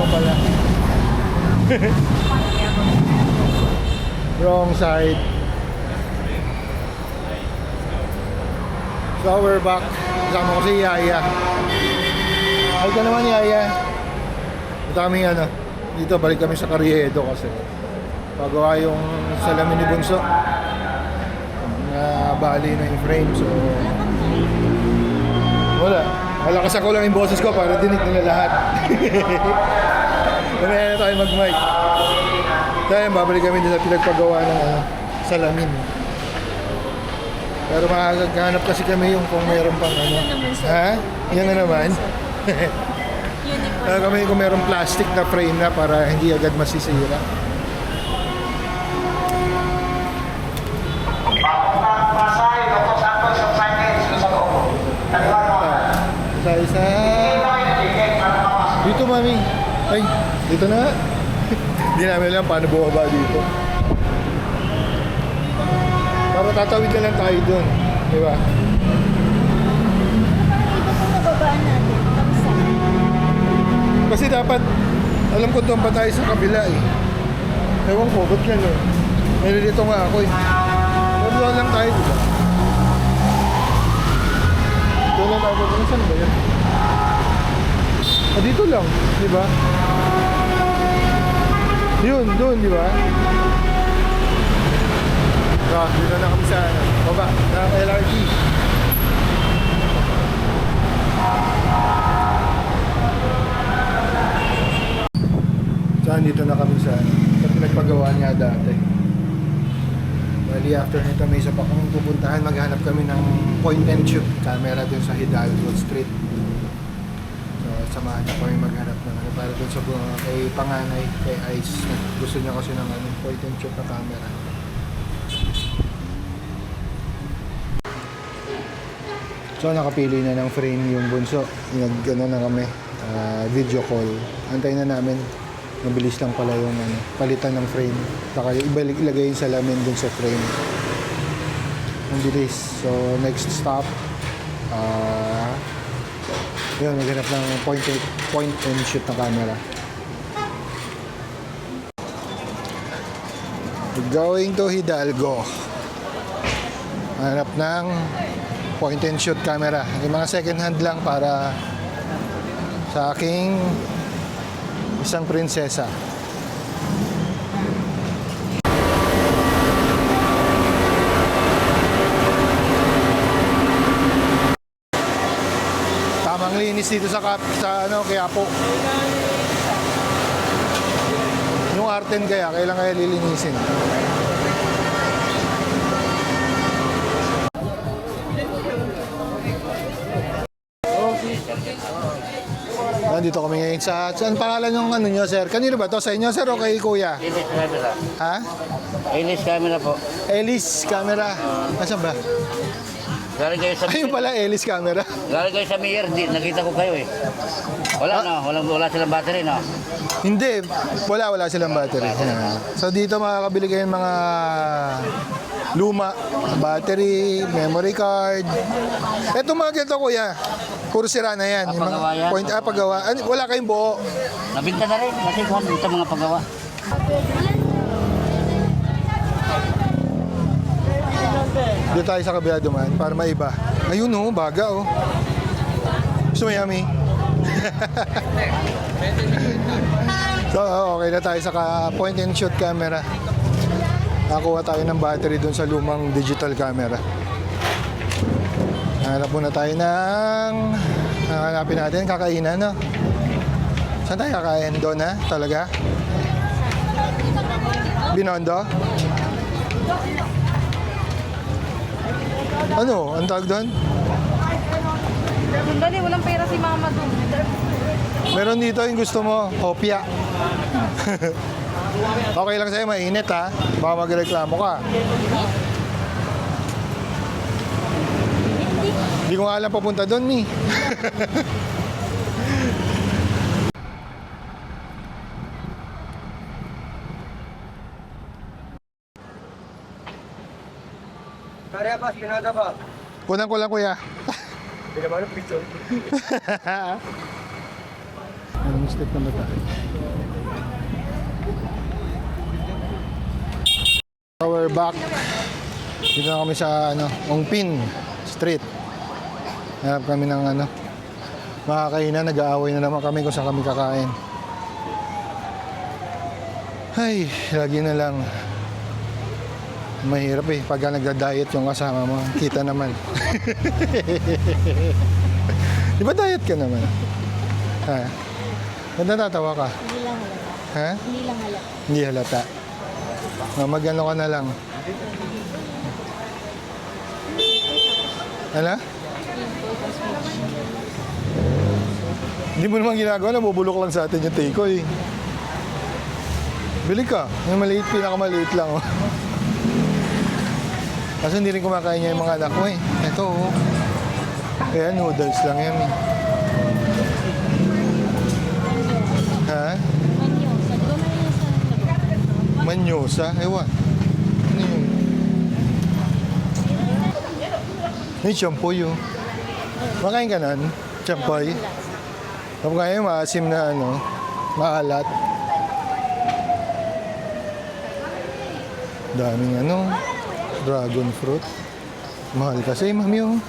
pala. Wrong side. So we're back. Kasama ko si Yaya. Ay ka naman Yaya. Mataming ano. Dito balik kami sa Carriedo kasi pagawa yung salamin ni Bunso. Bali na yung frame. So wala. Malakas ako lang yung boses ko para dinig nila lahat. Mamaya na tayo mag-mic. Tayo, babalik kami din sa pinagpagawa ng salamin. Pero makakahanap kasi kami yung kung meron pang ano. Ha? Yan na naman. Kami kung meron plastic na frame na para hindi agad masisira. Isa. Dito mami. Ay, dito na. Hindi namin alam paano bumaba dito. Para tatawid na lang tayo doon. Di ba? Babaan natin. Kasi dapat, alam ko doon pa tayo sa kabila eh. Ewan ko, ba't yan eh? Nalilito nga ako eh. Doon lang tayo diba? Doon lang tayo. Saan ba yan? Dito lang, di ba? Yun, doon, di ba? Dito na kami sa baba ng LRT. So, dito na kami sa pinagpagawa niya dati. Bali, after nito may isa pa kami pupuntahan. Maghanap kami ng point and shoot camera dun sa Hidalgo Street. Samahan na kami maghanap ng ano para dun sa kay panganay, kay Ice. Gusto niya kasi ng point and shoot na camera. So nakapili na ng frame yung Bunso. Nag-ano na kami, video call. Antayin na namin. Mabilis lang pala yung palitan ng frame. Saka ilagay yung salamin dun sa frame. Ang bilis. So next stop, yun, maghanap ng point and shoot na camera. We're going to Hidalgo. Hanap ng point and shoot camera. Yung mga second hand lang para sa aking isang prinsesa. Tamang linis dito sa Quiapo. Yung Arten kailan kaya lilinisin? Nandito kami ngayon sa... Saan pangalan yung ano nyo, sir? Kanino ba to? Sa inyo, sir, o kay kuya? Elis Camera. Ha? Elis Camera po. Elis Camera. Nasaan ba? Galing kayo sa... Ayun pala, Elis Camera. Galing kayo sa Mayor, nakita ko kayo eh. Wala no? Wala silang battery no? Hindi. Wala silang battery. So dito makakabili kayo ng mga luma, battery, memory card. Eto mga ganito kuya. Puro sira na yan. Yung Pagawa yan? Point pagawa. Wala kayong buo. Nabinta na rin. Kasi kung dito mga paggawa. Dito tayo sa kabila dumaan para maiba. Ayun oh, baga oh. Gusto mo yummy? So okay na tayo sa point and shoot camera. Nakakuha tayo ng battery dun sa lumang digital camera. Hanap muna tayo ng hanapin natin, kakainan no? Saan tayo kakain? Doon ha? Talaga? Binondo? Ano? Ang tawag doon? Dali, walang pera si mama doon. Meron dito yung gusto mo, hopya. Okay lang sa'yo, mainit ha. Baka magreklamo ka. Hindi ko nga alam papunta doon, Mi. Kaya ba, pinada ba? Kunan ko lang, kuya. Hindi naman ang picture. basket na mata. We're back. Dito na kami sa Ongpin Street. Hanap kami ng makakainan. Nag-aaway na naman kami kung saan kami kakain. Ay, lagi na lang. Mahirap pagka nagda-diet yung kasama mo. Kita naman. Di ba diet ka naman? Ha? Ba't natatawa ka? Hindi lang halata. Ha? Hindi lang halata. Hindi halata. Mag-ano ka na lang. Ano? Hindi mo naman ginagawa, nabubulok lang sa atin yung tikoy. Bili ka. Yung maliit, pinakamaliit lang. Oh. Kasi hindi rin kumakain niya yung mga anak ko eh. Ito oh. Kaya noodles lang yan eh. Ha? Manyosa. Di ba manyosa? Manyosa? Ewan. Ano yun? May champoy oh. Makain ka nun? Champoy? Kapag kaya maasim na maalat. Daming dragon fruit. Mahal kasi, mami oh.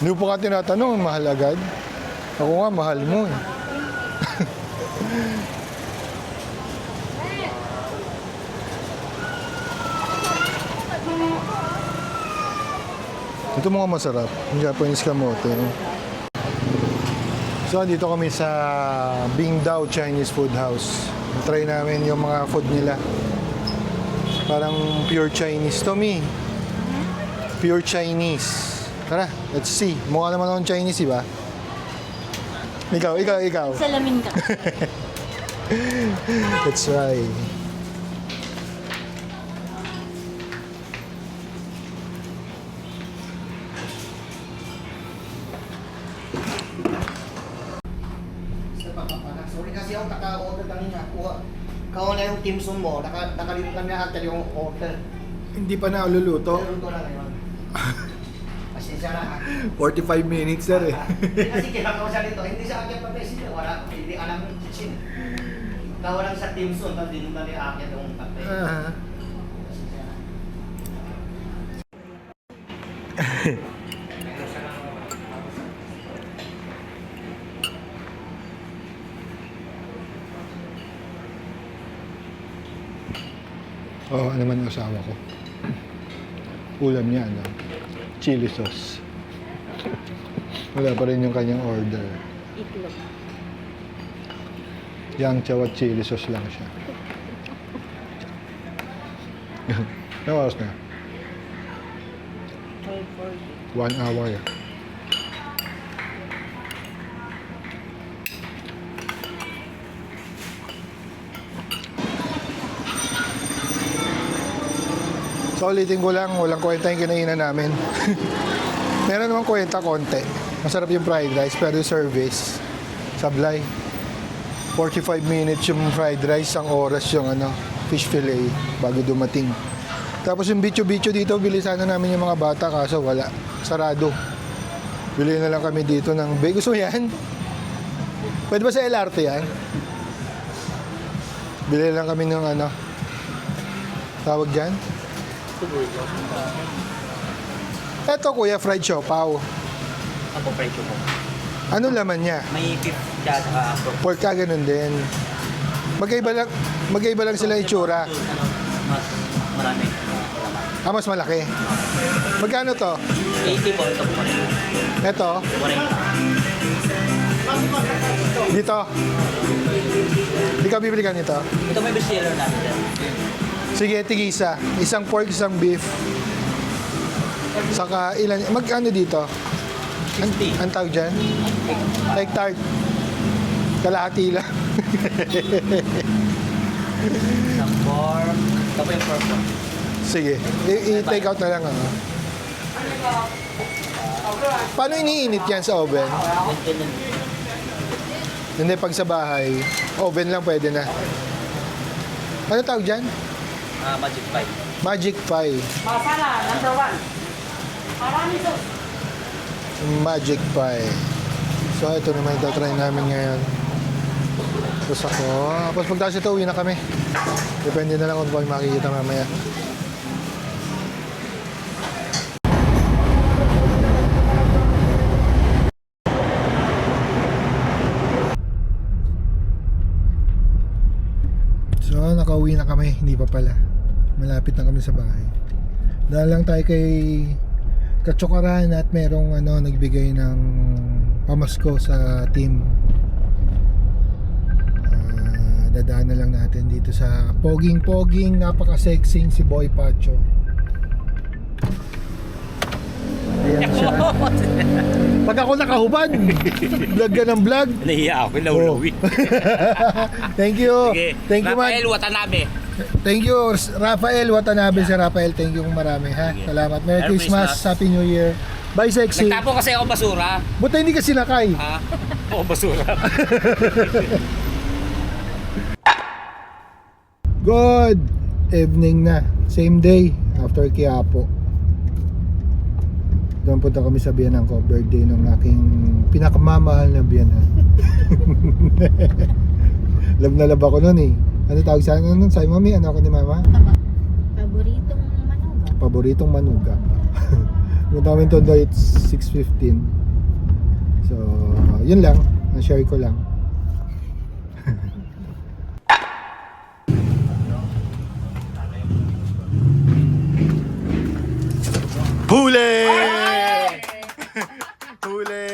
Hindi mo pa ka tinatanong, mahal agad. Ako nga, mahal mo eh. Ito mga masarap, yung Japanese kamote. So, dito kami sa Bingdao Chinese Food House. Try namin yung mga food nila. Parang pure Chinese to me. Pure Chinese. Tara, let's see. Mukha naman akong Chinese, diba? Ikaw. Salamin ka. Let's try. Sorry kasi ako naka-order kanina. Kung na yung team sum mo, nakalimutan na agad yung order. Hindi pa na luluto. Pero ito na ngayon. Pasensya na ha. 45 minutes sir eh. Kasi kinakausap dito, hindi sa akin pa kasi wala, hindi alam yung chinchin. Ikaw lang sa team sum, hindi naman ni akin yung kape. Pasensya na. Oo, naman yung asawa ko. Ulam niya, chili sauce. Wala pa rin yung kanyang order. Itlog. Yang chow at chili sauce lang siya. Ano oras na? 12:40. 1 hour. So ulitin ko lang, walang kwenta yung kinainan namin. Meron naman kwenta konti. Masarap yung fried rice, pero yung service, sablay. 45 minutes yung fried rice, ang oras yung fish fillet bago dumating. Tapos yung bicho-bicho dito, bili sana namin yung mga bata, kaso wala. Sarado. Bili na lang kami dito ng... Gusto mo yan? Pwede ba sa LRT yan? Bili lang kami ng tawag dyan? Eto kuya, fried siopaw. Ako presyo mo. Ano laman niya? May beef siya sa Pork ka, ganun din. Magkaiba lang sila itsura. mas marami. Ah, mas malaki. Magkano to? 80 po ito po rin. Eto? 40. Dito? Di ka bibili ka nito? Ito may bestseller namin dyan. Sige, tigisa. Isang pork, isang beef. Saka ilan, magkano dito? 60. Ang tawag dyan? Like tart. Kalahati lang. Isang pork. Ito po yung pork po. Sige, i-take out na lang Paano iniinit yan sa oven? Ganyan. Hindi, pag sa bahay, oven lang pwede na. Ano tawag dyan? Magic pie. Magic pie. Masala, number 1. Marami to. Magic pie. So ito naman itatry namin ngayon. Tapos ako, tapos pagdaas ito, uwi na kami. Depende na lang kung paano makikita mamaya. So nakauwi na kami, hindi pa pala. Malapit na kami sa bahay. Dahil lang tayo kay Katsukaran at merong nagbigay ng pamasko sa team. Dadaan na lang natin dito sa poging napaka-sexing si Boy Pacho. Ayan siya. Pag ako nakahubad, vlog ka ng vlog. Nahiya ako, nauluwi. Thank you. Thank you, man. Rafael Watanabe. Thank you, Rafael Watanabe. Si Rafael, thank you marami ha. Salamat. Merry Christmas. Happy New Year. Bye, sexy. Nagtapo kasi ako basura. Buta hindi ka sinakay. Ha? Oo, basura. Good evening na. Same day after Quiapo. Doon punta kami sa biyanan ko. Birthday ng aking pinakamamahal na biyanan. Love na love ako nun eh. Ano tawag sa akin nun? Sabi mami, ano ako ni mama? Paboritong manuga. Paboritong manuga. Punta kami doon, it's 6:15. So, yun lang. Na-share ko lang. Huli! Huli!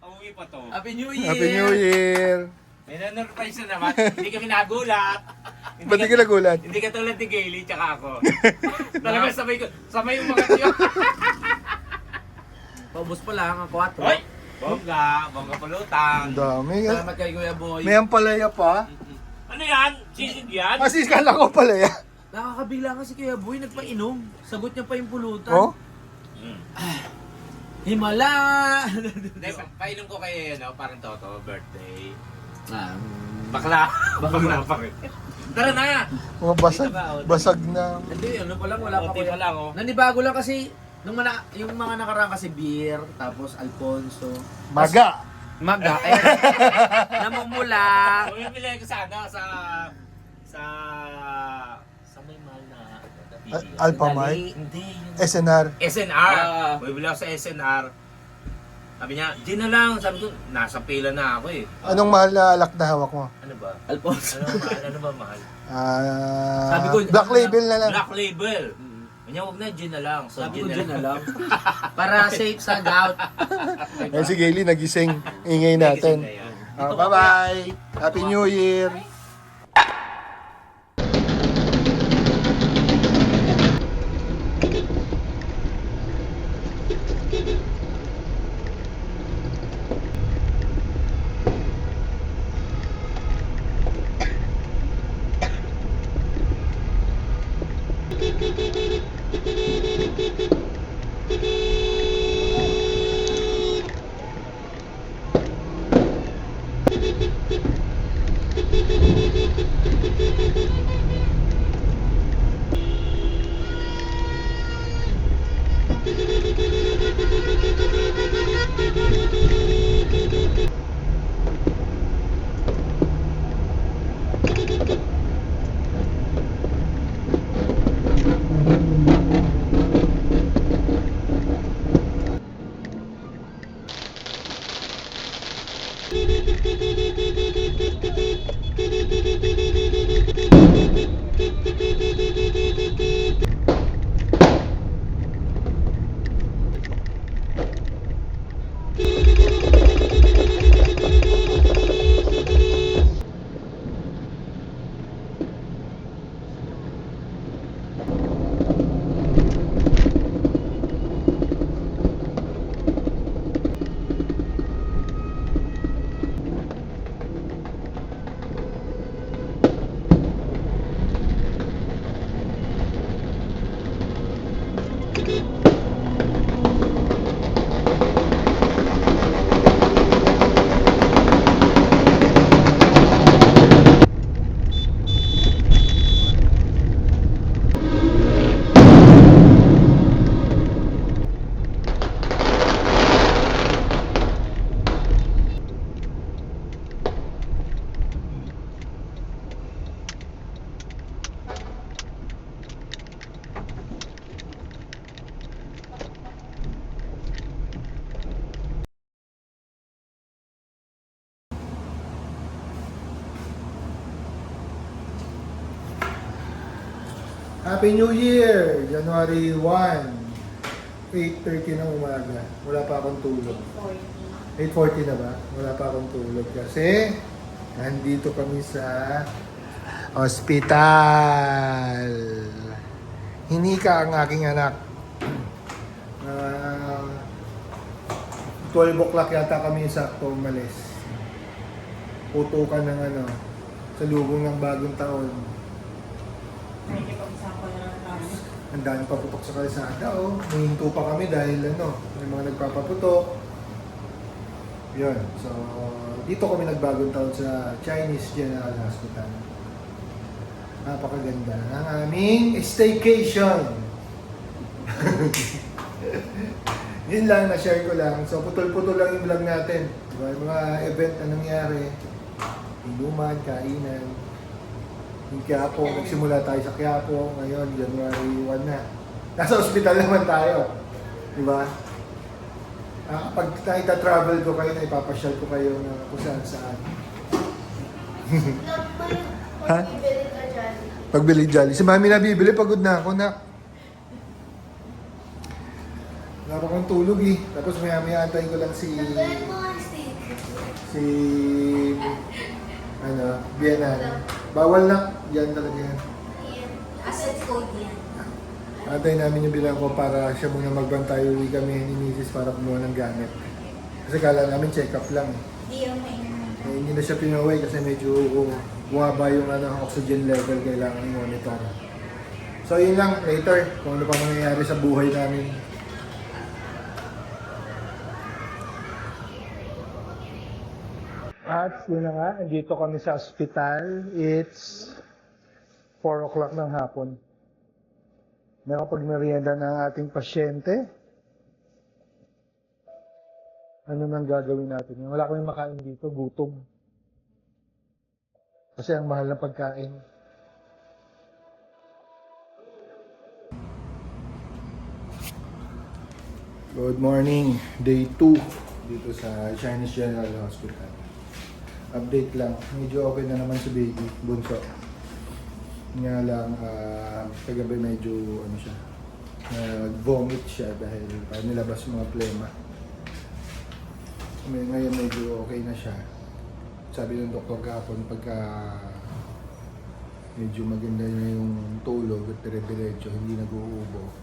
Umuwi pa to. Happy New Year! Happy New Year! May nanurprise na naman. Hindi kami nagulat. Ba't di ka nagulat? Hindi ka tulad ni Gailey tsaka ako. Talaga sabay yung mga tiyo. Paubos pa lang ang 4. Hoy! Bongga pulutan. Ang dami. Salamat kay Kuya Boy. May ampalaya pa. Ano yan? Sisig yan? Kasi kala ko palaya. Nakakabila nga si Kuya Boy, nagpainom. Sagot niya pa yung pulutan. Oh? Himala! Hindi, painom ko kay parang Toto, birthday. Ah, Bakla. Bakla pa rin. Tara na! Mga basag na. hindi, ano pa lang, wala pa Konti Kuya. pa lang, oh. Nanibago lang kasi, yung mga nakaraan kasi beer, tapos Alfonso. Maga. Maga, namumula. Bumibili ko sana sa may mahal na Alphamart? Hindi. SNR. SNR. Bumibili ako sa SNR. Sabi niya, di na lang. Sabi ko, nasa pila na ako eh. Anong mahal na alak na hawak mo? Ano ba? Alfonso. Ano ba mahal? Ano ba mahal? Sabi ko, Black Label na lang. Black Label. Kanya, huwag na, gin na lang. So, Sabi ko dyan na lang. Para safe sa gout. Eh si Gailey nagising. Ingay natin. Bye-bye. Happy New Year. Happy New Year! January 1, 8:30 ng umaga. Wala pa akong tulog. 8:40 na ba? Wala pa akong tulog kasi nandito kami sa ospital. Hinika ang aking anak. 12 o'clock yata kami sakto umalis. Putukan ng sa lubong ng bagong taon. Ang dami paputok sa kalsada, oh. Nahinto pa kami dahil may mga nagpapaputok. Yun. So, dito kami nagbagong taon sa Chinese General Hospital. Napakaganda ang aming staycation. Yun lang, na-share ko lang. So, putol-putol lang yung vlog natin. Diba? Yung mga event na nangyari. Inuman, kainan. Yung Quiapo, nagsimula tayo sa Quiapo. Ngayon, January 1 na. Nasa ospital naman tayo. Diba? Kapag travel ko kayo, ipapasyal ko kayo na kung saan. Ha? Pagbili Jolly. Si Mami na bibili, pagod na ako na. Wala pa akong tulog eh. Tapos maya antayin ko lang si Bianan. Bawal na. Yan talaga yan. Asset code yan. Antayin namin yung bilang ko para siya muna magbantay. Uwi kami ni Mrs. para kumuha ng gamit. Kasi kala namin check-up lang. Hindi yung may Hindi na siya pinaway kasi medyo bumaba yung oxygen level. Kailangan i-monitor. So yun lang. Later, kung ano pa mangyayari sa buhay namin. At yun na nga, dito kami sa ospital. It's 4 o'clock ng hapon. Nakapag-merienda ng ating pasyente. Ano nang gagawin natin? Wala kami makain dito, gutom. Kasi ang mahal ng pagkain. Good morning, day 2 dito sa Chinese General Hospital. Update lang, medyo okay na naman si baby, bunso. Nga lang, kagabi medyo siya, vomit siya dahil nilabas yung mga plema. Ngayon medyo okay na siya. Sabi ng doktor kahapon, pagka medyo maganda na yung tulog at dire-diretso, hindi nag-uubo,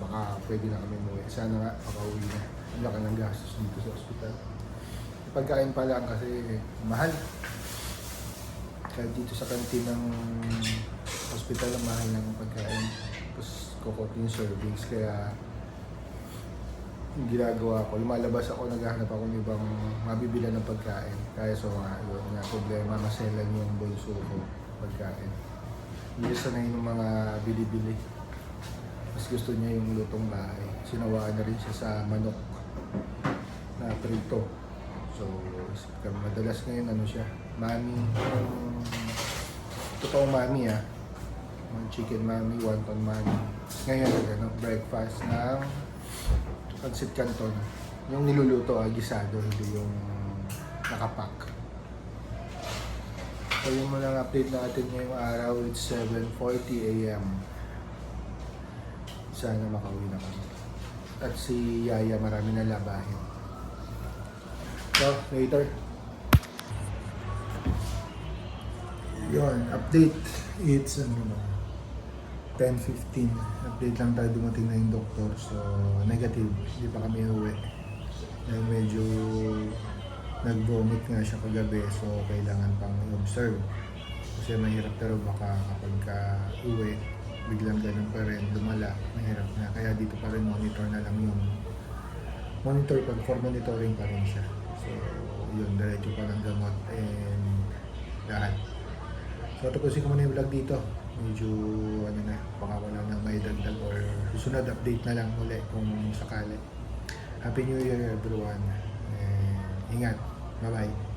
baka pwede na kami umuwi. Sana nga, makauwi na. Ang laki ng gastos dito sa ospital. Pagkain pa lang kasi mahal. Kahit dito sa kantin ng hospital, ang mahal ng pagkain. Tapos kukunti yung servings. Kaya yung ginagawa ko, lumalabas ako, naghahanap ako ng ibang mabibilan ng pagkain. Kaya so yun nga problema, maselan yung bulso ko pagkain. Hindi sanay ng mga bili-bili. Mas gusto niya yung lutong bahay. Sinawaan na rin siya sa manok na prito. So, madalas ngayon siya, mami, totoong mami chicken mami, wonton mami. Ngayon, breakfast ng pancit canton. Yung niluluto, gisado, hindi yung nakapack. So, yung mga update natin ngayong araw, it's 7:40 a.m. Sana makauwi na kami. At si Yaya, marami na labahin. So, later. Yun, update. It's 10:15. Update lang tayo, dumating na yung doktor. So, negative. Hindi pa kami uwi. Dahil medyo nag-vomit nga siya kagabi. So, kailangan pang i-observe. Kasi mahirap, pero baka kapag uwi, biglang ganun pa rin, lumala. Mahirap na. Kaya dito pa rin monitor na lang yung monitor pa, for monitoring pa rin siya. So, yun, diretso pa ng gamot and lahat. So, tapusin ko muna yung vlog dito. Medyo, baka wala na may dagdag or susunod update na lang ulit kung sakali. Happy New Year everyone. And ingat. Bye-bye.